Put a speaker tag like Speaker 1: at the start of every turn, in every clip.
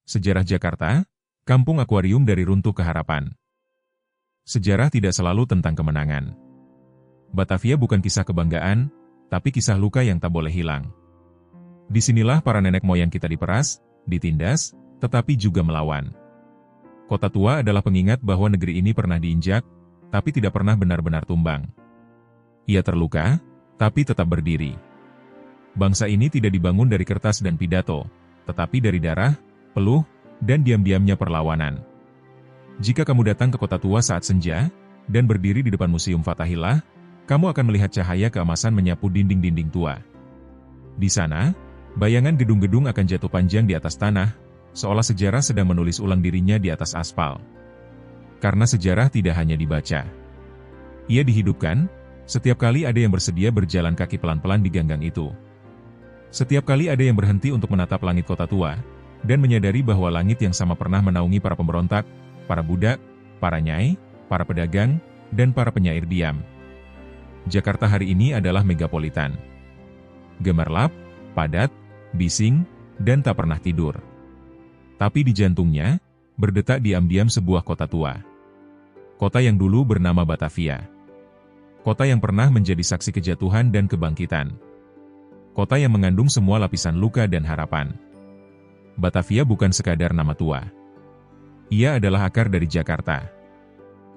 Speaker 1: Sejarah Jakarta, Kampung Akuarium dari Runtuh ke Harapan. Sejarah tidak selalu tentang kemenangan. Batavia bukan kisah kebanggaan, tapi kisah luka yang tak boleh hilang. Disinilah para nenek moyang kita diperas, ditindas, tetapi juga melawan. Kota tua adalah pengingat bahwa negeri ini pernah diinjak, tapi tidak pernah benar-benar tumbang. Ia terluka, tapi tetap berdiri. Bangsa ini tidak dibangun dari kertas dan pidato, tetapi dari darah, peluh, dan diam-diamnya perlawanan. Jika kamu datang ke kota tua saat senja, dan berdiri di depan Museum Fathahillah, kamu akan melihat cahaya keemasan menyapu dinding-dinding tua. Di sana, bayangan gedung-gedung akan jatuh panjang di atas tanah, seolah sejarah sedang menulis ulang dirinya di atas aspal. Karena sejarah tidak hanya dibaca. Ia dihidupkan, setiap kali ada yang bersedia berjalan kaki pelan-pelan di ganggang itu. Setiap kali ada yang berhenti untuk menatap langit kota tua, dan menyadari bahwa langit yang sama pernah menaungi para pemberontak, para budak, para nyai, para pedagang, dan para penyair diam. Jakarta hari ini adalah megapolitan. Gemerlap, padat, bising, dan tak pernah tidur. Tapi di jantungnya, berdetak diam-diam sebuah kota tua. Kota yang dulu bernama Batavia. Kota yang pernah menjadi saksi kejatuhan dan kebangkitan. Kota yang mengandung semua lapisan luka dan harapan. Batavia bukan sekadar nama tua. Ia adalah akar dari Jakarta.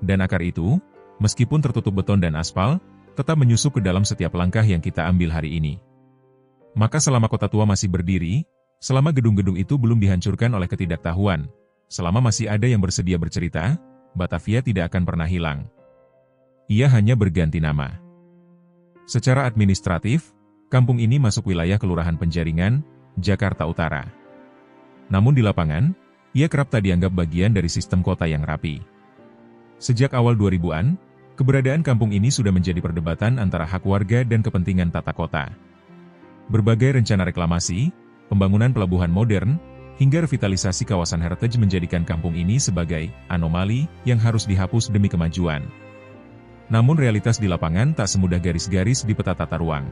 Speaker 1: Dan akar itu, meskipun tertutup beton dan aspal, tetap menyusup ke dalam setiap langkah yang kita ambil hari ini. Maka selama kota tua masih berdiri, selama gedung-gedung itu belum dihancurkan oleh ketidaktahuan, selama masih ada yang bersedia bercerita, Batavia tidak akan pernah hilang. Ia hanya berganti nama. Secara administratif, kampung ini masuk wilayah Kelurahan Penjaringan, Jakarta Utara. Namun di lapangan, ia kerap tak dianggap bagian dari sistem kota yang rapi. Sejak awal 2000-an, keberadaan kampung ini sudah menjadi perdebatan antara hak warga dan kepentingan tata kota. Berbagai rencana reklamasi, pembangunan pelabuhan modern, hingga revitalisasi kawasan heritage menjadikan kampung ini sebagai anomali yang harus dihapus demi kemajuan. Namun realitas di lapangan tak semudah garis-garis di peta tata ruang.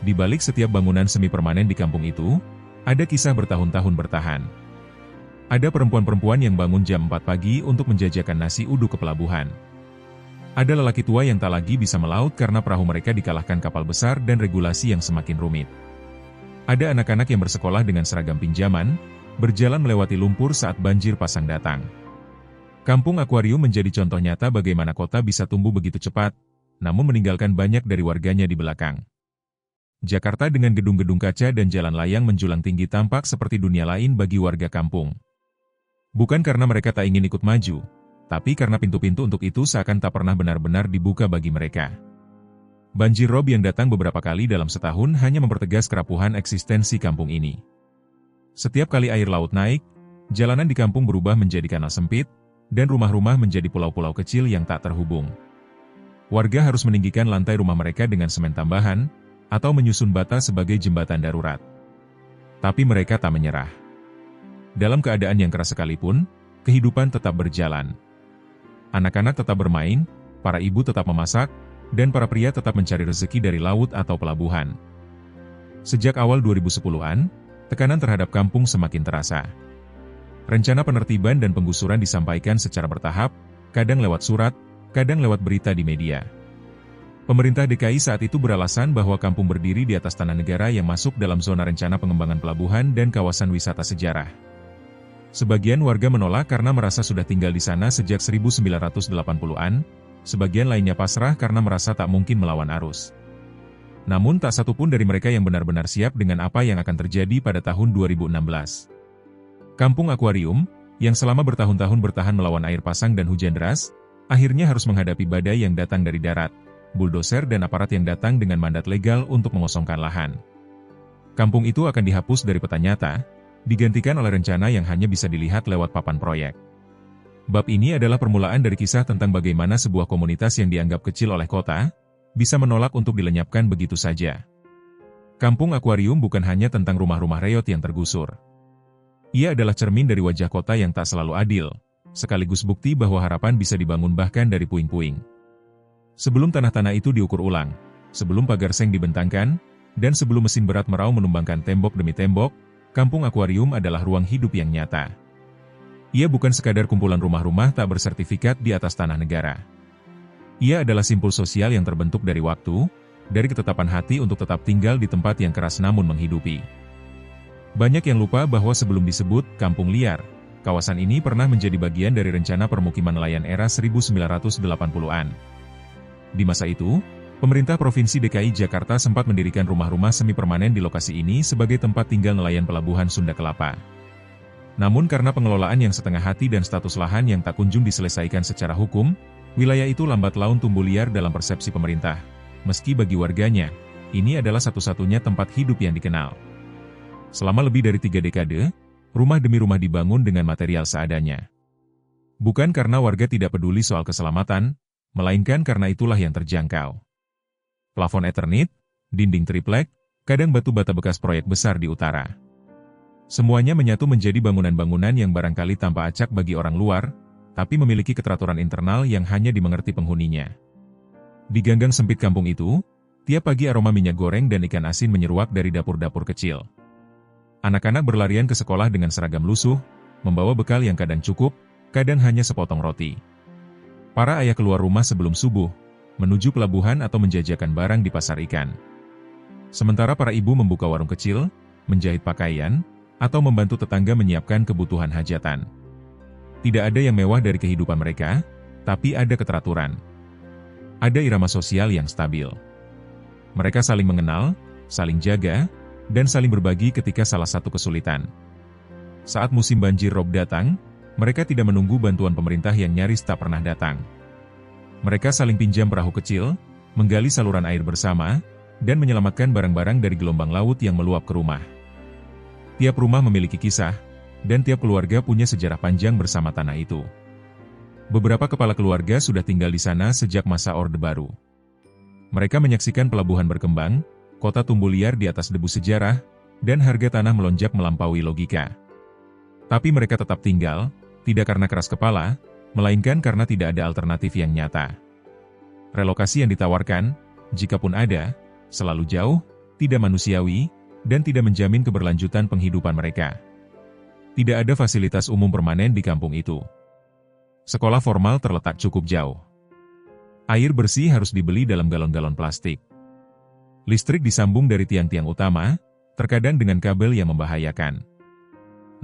Speaker 1: Di balik setiap bangunan semi permanen di kampung itu, ada kisah bertahun-tahun bertahan. Ada perempuan-perempuan yang bangun jam 4 pagi untuk menjajakan nasi uduk ke pelabuhan. Ada lelaki tua yang tak lagi bisa melaut karena perahu mereka dikalahkan kapal besar dan regulasi yang semakin rumit. Ada anak-anak yang bersekolah dengan seragam pinjaman, berjalan melewati lumpur saat banjir pasang datang. Kampung Akuarium menjadi contoh nyata bagaimana kota bisa tumbuh begitu cepat, namun meninggalkan banyak dari warganya di belakang. Jakarta dengan gedung-gedung kaca dan jalan layang menjulang tinggi tampak seperti dunia lain bagi warga kampung. Bukan karena mereka tak ingin ikut maju, tapi karena pintu-pintu untuk itu seakan tak pernah benar-benar dibuka bagi mereka. Banjir rob yang datang beberapa kali dalam setahun hanya mempertegas kerapuhan eksistensi kampung ini. Setiap kali air laut naik, jalanan di kampung berubah menjadi kanal sempit, dan rumah-rumah menjadi pulau-pulau kecil yang tak terhubung. Warga harus meninggikan lantai rumah mereka dengan semen tambahan, atau menyusun bata sebagai jembatan darurat. Tapi mereka tak menyerah. Dalam keadaan yang keras sekalipun, kehidupan tetap berjalan. Anak-anak tetap bermain, para ibu tetap memasak, dan para pria tetap mencari rezeki dari laut atau pelabuhan. Sejak awal 2010-an, tekanan terhadap kampung semakin terasa. Rencana penertiban dan penggusuran disampaikan secara bertahap, kadang lewat surat, kadang lewat berita di media. Pemerintah DKI saat itu beralasan bahwa kampung berdiri di atas tanah negara yang masuk dalam zona rencana pengembangan pelabuhan dan kawasan wisata sejarah. Sebagian warga menolak karena merasa sudah tinggal di sana sejak 1980-an, sebagian lainnya pasrah karena merasa tak mungkin melawan arus. Namun tak satu pun dari mereka yang benar-benar siap dengan apa yang akan terjadi pada tahun 2016. Kampung Akuarium, yang selama bertahun-tahun bertahan melawan air pasang dan hujan deras, akhirnya harus menghadapi badai yang datang dari darat, bulldozer dan aparat yang datang dengan mandat legal untuk mengosongkan lahan. Kampung itu akan dihapus dari peta nyata, digantikan oleh rencana yang hanya bisa dilihat lewat papan proyek. Bab ini adalah permulaan dari kisah tentang bagaimana sebuah komunitas yang dianggap kecil oleh kota, bisa menolak untuk dilenyapkan begitu saja. Kampung Akuarium bukan hanya tentang rumah-rumah reot yang tergusur. Ia adalah cermin dari wajah kota yang tak selalu adil, sekaligus bukti bahwa harapan bisa dibangun bahkan dari puing-puing. Sebelum tanah-tanah itu diukur ulang, sebelum pagar seng dibentangkan, dan sebelum mesin berat merau menumbangkan tembok demi tembok, Kampung Akuarium adalah ruang hidup yang nyata. Ia bukan sekadar kumpulan rumah-rumah tak bersertifikat di atas tanah negara. Ia adalah simpul sosial yang terbentuk dari waktu, dari ketetapan hati untuk tetap tinggal di tempat yang keras namun menghidupi. Banyak yang lupa bahwa sebelum disebut kampung liar, kawasan ini pernah menjadi bagian dari rencana permukiman nelayan era 1980-an. Di masa itu, pemerintah Provinsi DKI Jakarta sempat mendirikan rumah-rumah semi-permanen di lokasi ini sebagai tempat tinggal nelayan pelabuhan Sunda Kelapa. Namun karena pengelolaan yang setengah hati dan status lahan yang tak kunjung diselesaikan secara hukum, wilayah itu lambat laun tumbuh liar dalam persepsi pemerintah. Meski bagi warganya, ini adalah satu-satunya tempat hidup yang dikenal. Selama lebih dari 3 dekade, rumah demi rumah dibangun dengan material seadanya. Bukan karena warga tidak peduli soal keselamatan, melainkan karena itulah yang terjangkau. Plafon Eternit, dinding triplek, kadang batu bata bekas proyek besar di utara. Semuanya menyatu menjadi bangunan-bangunan yang barangkali tanpa acak bagi orang luar, tapi memiliki keteraturan internal yang hanya dimengerti penghuninya. Di ganggang sempit kampung itu, tiap pagi aroma minyak goreng dan ikan asin menyeruak dari dapur-dapur kecil. Anak-anak berlarian ke sekolah dengan seragam lusuh, membawa bekal yang kadang cukup, kadang hanya sepotong roti. Para ayah keluar rumah sebelum subuh, menuju pelabuhan atau menjajakan barang di pasar ikan. Sementara para ibu membuka warung kecil, menjahit pakaian, atau membantu tetangga menyiapkan kebutuhan hajatan. Tidak ada yang mewah dari kehidupan mereka, tapi ada keteraturan. Ada irama sosial yang stabil. Mereka saling mengenal, saling jaga, dan saling berbagi ketika salah satu kesulitan. Saat musim banjir rob datang, mereka tidak menunggu bantuan pemerintah yang nyaris tak pernah datang. Mereka saling pinjam perahu kecil, menggali saluran air bersama, dan menyelamatkan barang-barang dari gelombang laut yang meluap ke rumah. Tiap rumah memiliki kisah, dan tiap keluarga punya sejarah panjang bersama tanah itu. Beberapa kepala keluarga sudah tinggal di sana sejak masa Orde Baru. Mereka menyaksikan pelabuhan berkembang, kota tumbuh liar di atas debu sejarah, dan harga tanah melonjak melampaui logika. Tapi mereka tetap tinggal, tidak karena keras kepala, melainkan karena tidak ada alternatif yang nyata. Relokasi yang ditawarkan, jikapun ada, selalu jauh, tidak manusiawi, dan tidak menjamin keberlanjutan penghidupan mereka. Tidak ada fasilitas umum permanen di kampung itu. Sekolah formal terletak cukup jauh. Air bersih harus dibeli dalam galon-galon plastik. Listrik disambung dari tiang-tiang utama, terkadang dengan kabel yang membahayakan.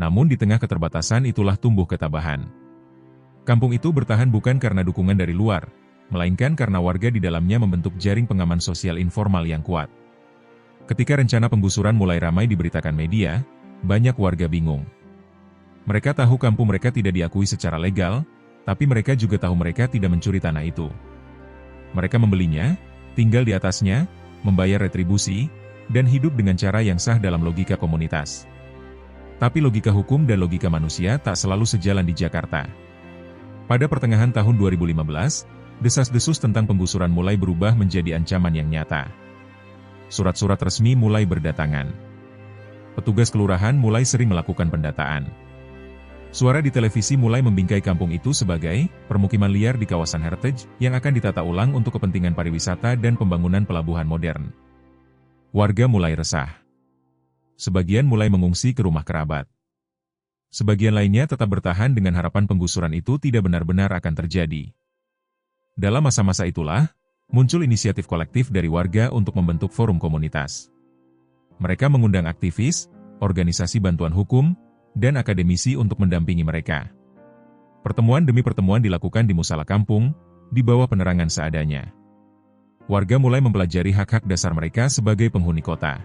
Speaker 1: Namun di tengah keterbatasan itulah tumbuh ketabahan. Kampung itu bertahan bukan karena dukungan dari luar, melainkan karena warga di dalamnya membentuk jaring pengaman sosial informal yang kuat. Ketika rencana penggusuran mulai ramai diberitakan media, banyak warga bingung. Mereka tahu kampung mereka tidak diakui secara legal, tapi mereka juga tahu mereka tidak mencuri tanah itu. Mereka membelinya, tinggal di atasnya, membayar retribusi, dan hidup dengan cara yang sah dalam logika komunitas. Tapi logika hukum dan logika manusia tak selalu sejalan di Jakarta. Pada pertengahan tahun 2015, desas-desus tentang penggusuran mulai berubah menjadi ancaman yang nyata. Surat-surat resmi mulai berdatangan. Petugas kelurahan mulai sering melakukan pendataan. Suara di televisi mulai membingkai kampung itu sebagai permukiman liar di kawasan heritage yang akan ditata ulang untuk kepentingan pariwisata dan pembangunan pelabuhan modern. Warga mulai resah. Sebagian mulai mengungsi ke rumah kerabat. Sebagian lainnya tetap bertahan dengan harapan penggusuran itu tidak benar-benar akan terjadi. Dalam masa-masa itulah, muncul inisiatif kolektif dari warga untuk membentuk forum komunitas. Mereka mengundang aktivis, organisasi bantuan hukum, dan akademisi untuk mendampingi mereka. Pertemuan demi pertemuan dilakukan di musala kampung, di bawah penerangan seadanya. Warga mulai mempelajari hak-hak dasar mereka sebagai penghuni kota.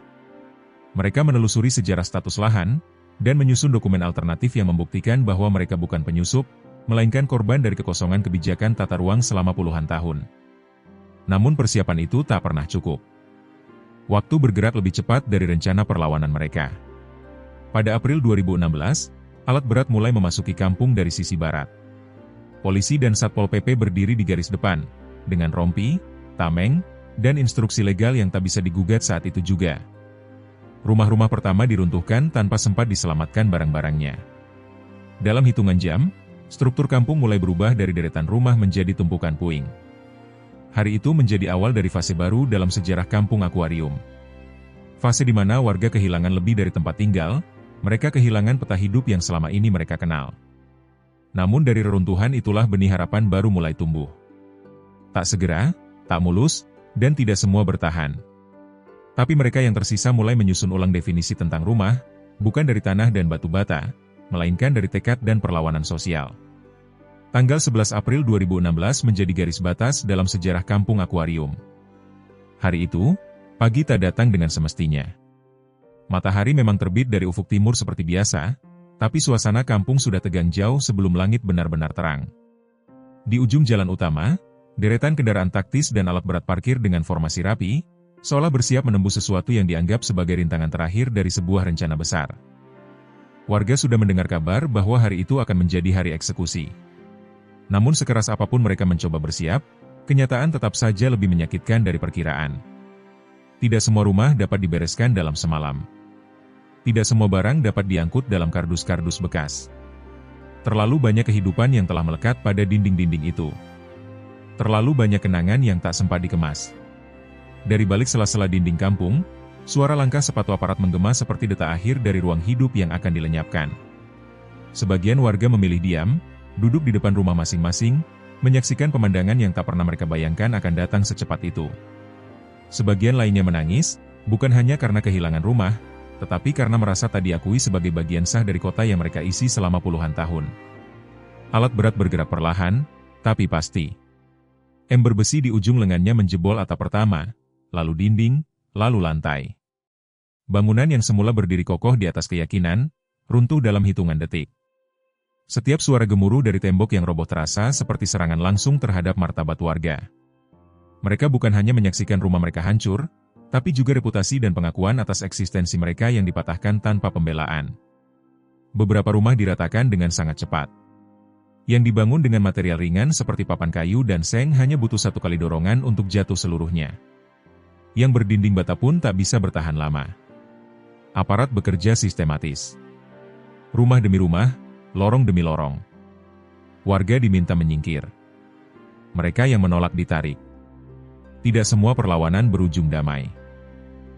Speaker 1: Mereka menelusuri sejarah status lahan, dan menyusun dokumen alternatif yang membuktikan bahwa mereka bukan penyusup, melainkan korban dari kekosongan kebijakan tata ruang selama puluhan tahun. Namun persiapan itu tak pernah cukup. Waktu bergerak lebih cepat dari rencana perlawanan mereka. Pada April 2016, alat berat mulai memasuki kampung dari sisi barat. Polisi dan Satpol PP berdiri di garis depan, dengan rompi, tameng, dan instruksi legal yang tak bisa digugat saat itu juga. Rumah-rumah pertama diruntuhkan tanpa sempat diselamatkan barang-barangnya. Dalam hitungan jam, struktur kampung mulai berubah dari deretan rumah menjadi tumpukan puing. Hari itu menjadi awal dari fase baru dalam sejarah kampung akuarium. Fase di mana warga kehilangan lebih dari tempat tinggal, mereka kehilangan peta hidup yang selama ini mereka kenal. Namun dari reruntuhan itulah benih harapan baru mulai tumbuh. Tak segera, tak mulus, dan tidak semua bertahan. Tapi mereka yang tersisa mulai menyusun ulang definisi tentang rumah, bukan dari tanah dan batu bata, melainkan dari tekad dan perlawanan sosial. Tanggal 11 April 2016 menjadi garis batas dalam sejarah Kampung Akuarium. Hari itu, pagi tak datang dengan semestinya. Matahari memang terbit dari ufuk timur seperti biasa, tapi suasana kampung sudah tegang jauh sebelum langit benar-benar terang. Di ujung jalan utama, deretan kendaraan taktis dan alat berat parkir dengan formasi rapi, seolah bersiap menembus sesuatu yang dianggap sebagai rintangan terakhir dari sebuah rencana besar. Warga sudah mendengar kabar bahwa hari itu akan menjadi hari eksekusi. Namun sekeras apapun mereka mencoba bersiap, kenyataan tetap saja lebih menyakitkan dari perkiraan. Tidak semua rumah dapat dibereskan dalam semalam. Tidak semua barang dapat diangkut dalam kardus-kardus bekas. Terlalu banyak kehidupan yang telah melekat pada dinding-dinding itu. Terlalu banyak kenangan yang tak sempat dikemas. Dari balik sela-sela dinding kampung, suara langkah sepatu aparat menggema seperti detak akhir dari ruang hidup yang akan dilenyapkan. Sebagian warga memilih diam, duduk di depan rumah masing-masing, menyaksikan pemandangan yang tak pernah mereka bayangkan akan datang secepat itu. Sebagian lainnya menangis, bukan hanya karena kehilangan rumah, tetapi karena merasa tak diakui sebagai bagian sah dari kota yang mereka isi selama puluhan tahun. Alat berat bergerak perlahan, tapi pasti. Ember besi di ujung lengannya menjebol atap pertama, lalu dinding, lalu lantai. Bangunan yang semula berdiri kokoh di atas keyakinan, runtuh dalam hitungan detik. Setiap suara gemuruh dari tembok yang roboh terasa seperti serangan langsung terhadap martabat warga. Mereka bukan hanya menyaksikan rumah mereka hancur, tapi juga reputasi dan pengakuan atas eksistensi mereka yang dipatahkan tanpa pembelaan. Beberapa rumah diratakan dengan sangat cepat. Yang dibangun dengan material ringan seperti papan kayu dan seng hanya butuh satu kali dorongan untuk jatuh seluruhnya. Yang berdinding bata pun tak bisa bertahan lama. Aparat bekerja sistematis. Rumah demi rumah, lorong demi lorong. Warga diminta menyingkir. Mereka yang menolak ditarik. Tidak semua perlawanan berujung damai.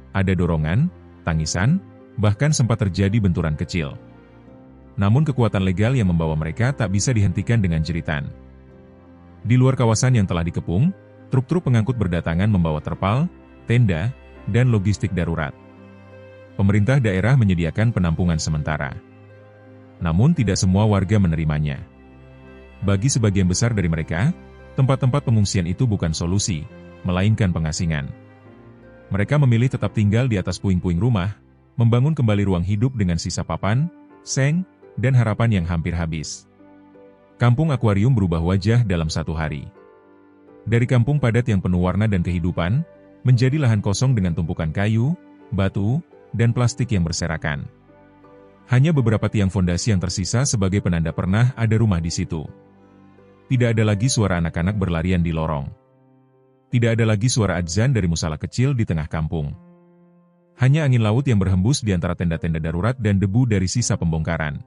Speaker 1: Ada dorongan, tangisan, bahkan sempat terjadi benturan kecil. Namun kekuatan legal yang membawa mereka tak bisa dihentikan dengan jeritan. Di luar kawasan yang telah dikepung, truk-truk pengangkut berdatangan membawa terpal, tenda, dan logistik darurat. Pemerintah daerah menyediakan penampungan sementara. Namun tidak semua warga menerimanya. Bagi sebagian besar dari mereka, tempat-tempat pengungsian itu bukan solusi, melainkan pengasingan. Mereka memilih tetap tinggal di atas puing-puing rumah, membangun kembali ruang hidup dengan sisa papan, seng, dan harapan yang hampir habis. Kampung Akuarium berubah wajah dalam satu hari. Dari kampung padat yang penuh warna dan kehidupan, menjadi lahan kosong dengan tumpukan kayu, batu, dan plastik yang berserakan. Hanya beberapa tiang fondasi yang tersisa sebagai penanda pernah ada rumah di situ. Tidak ada lagi suara anak-anak berlarian di lorong. Tidak ada lagi suara adzan dari musala kecil di tengah kampung. Hanya angin laut yang berhembus di antara tenda-tenda darurat dan debu dari sisa pembongkaran.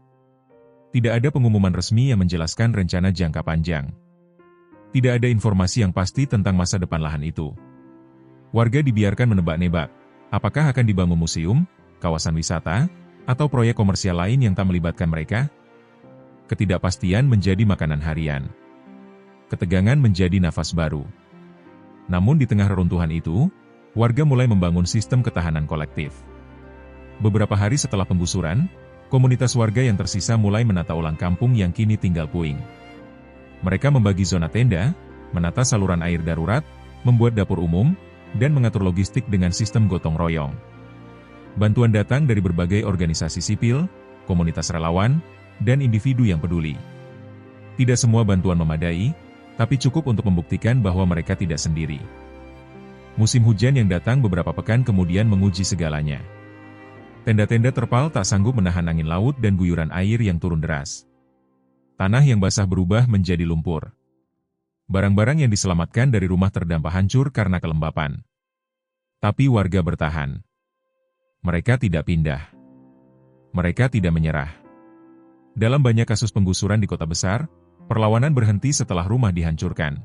Speaker 1: Tidak ada pengumuman resmi yang menjelaskan rencana jangka panjang. Tidak ada informasi yang pasti tentang masa depan lahan itu. Warga dibiarkan menebak-nebak, apakah akan dibangun museum, kawasan wisata, atau proyek komersial lain yang tak melibatkan mereka? Ketidakpastian menjadi makanan harian. Ketegangan menjadi nafas baru. Namun di tengah reruntuhan itu, warga mulai membangun sistem ketahanan kolektif. Beberapa hari setelah penggusuran, komunitas warga yang tersisa mulai menata ulang kampung yang kini tinggal puing. Mereka membagi zona tenda, menata saluran air darurat, membuat dapur umum, dan mengatur logistik dengan sistem gotong royong. Bantuan datang dari berbagai organisasi sipil, komunitas relawan, dan individu yang peduli. Tidak semua bantuan memadai, tapi cukup untuk membuktikan bahwa mereka tidak sendiri. Musim hujan yang datang beberapa pekan kemudian menguji segalanya. Tenda-tenda terpal tak sanggup menahan angin laut dan guyuran air yang turun deras. Tanah yang basah berubah menjadi lumpur. Barang-barang yang diselamatkan dari rumah terdampak hancur karena kelembapan. Tapi warga bertahan. Mereka tidak pindah. Mereka tidak menyerah. Dalam banyak kasus penggusuran di kota besar, perlawanan berhenti setelah rumah dihancurkan.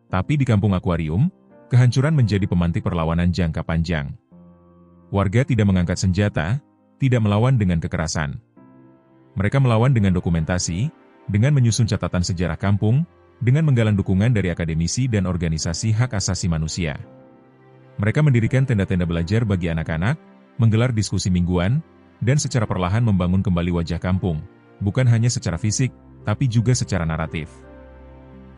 Speaker 1: Tapi di Kampung Akuarium, kehancuran menjadi pemantik perlawanan jangka panjang. Warga tidak mengangkat senjata, tidak melawan dengan kekerasan. Mereka melawan dengan dokumentasi, dengan menyusun catatan sejarah kampung, dengan menggalang dukungan dari akademisi dan organisasi hak asasi manusia. Mereka mendirikan tenda-tenda belajar bagi anak-anak, menggelar diskusi mingguan, dan secara perlahan membangun kembali wajah kampung, bukan hanya secara fisik, tapi juga secara naratif.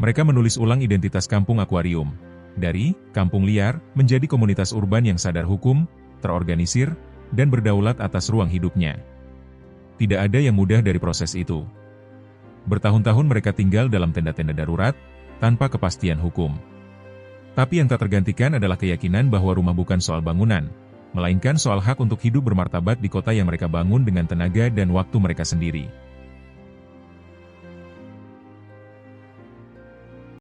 Speaker 1: Mereka menulis ulang identitas kampung akuarium, dari kampung liar menjadi komunitas urban yang sadar hukum, terorganisir, dan berdaulat atas ruang hidupnya. Tidak ada yang mudah dari proses itu. Bertahun-tahun mereka tinggal dalam tenda-tenda darurat, tanpa kepastian hukum. Tapi yang tak tergantikan adalah keyakinan bahwa rumah bukan soal bangunan, melainkan soal hak untuk hidup bermartabat di kota yang mereka bangun dengan tenaga dan waktu mereka sendiri.